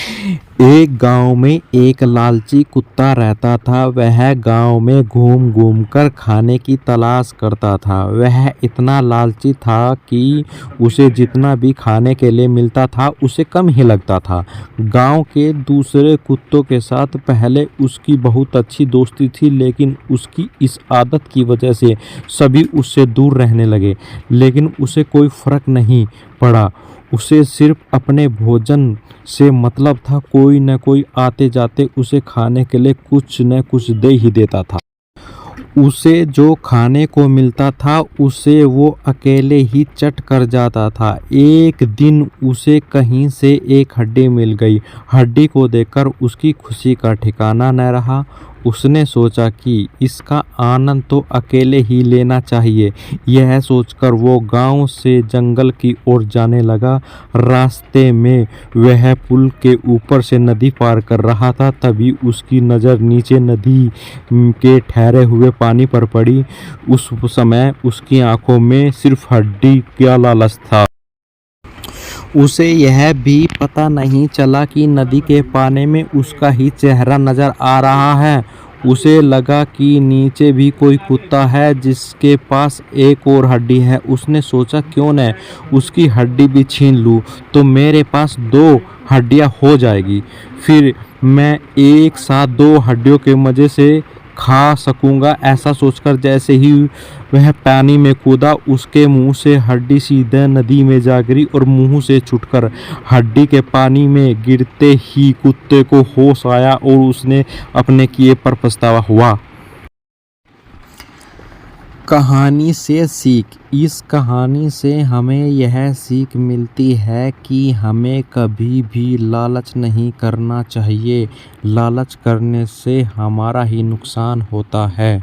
एक गांव में एक लालची कुत्ता रहता था। वह गांव में घूम घूम कर खाने की तलाश करता था। वह इतना लालची था कि उसे जितना भी खाने के लिए मिलता था उसे कम ही लगता था। गांव के दूसरे कुत्तों के साथ पहले उसकी बहुत अच्छी दोस्ती थी, लेकिन उसकी इस आदत की वजह से सभी उससे दूर रहने लगे। लेकिन उसे कोई फर्क नहीं पड़ा। उसे सिर्फ अपने भोजन से मतलब था। कोई न कोई आते जाते उसे खाने के लिए कुछ न कुछ दे ही देता था। उसे जो खाने को मिलता था उसे वो अकेले ही चट कर जाता था। एक दिन उसे कहीं से एक हड्डी मिल गई। हड्डी को देखकर उसकी खुशी का ठिकाना न रहा। उसने सोचा कि इसका आनंद तो अकेले ही लेना चाहिए। यह सोचकर वो गांव से जंगल की ओर जाने लगा। रास्ते में वह पुल के ऊपर से नदी पार कर रहा था, तभी उसकी नज़र नीचे नदी के ठहरे हुए पानी पर पड़ी। उस समय उसकी आंखों में सिर्फ हड्डी का लालच था। उसे यह भी पता नहीं चला कि नदी के पानी में उसका ही चेहरा नजर आ रहा है। उसे लगा कि नीचे भी कोई कुत्ता है जिसके पास एक और हड्डी है। उसने सोचा क्यों न उसकी हड्डी भी छीन लूं, तो मेरे पास दो हड्डियां हो जाएगी। फिर मैं एक साथ दो हड्डियों के मज़े से खा सकूंगा। ऐसा सोचकर जैसे ही वह पानी में कूदा, उसके मुंह से हड्डी सीधे नदी में जा गिरी और मुंह से छूटकर हड्डी के पानी में गिरते ही कुत्ते को होश आया और उसने अपने किए पर पछतावा हुआ। कहानी से सीख। इस कहानी से हमें यह सीख मिलती है कि हमें कभी भी लालच नहीं करना चाहिए। लालच करने से हमारा ही नुकसान होता है।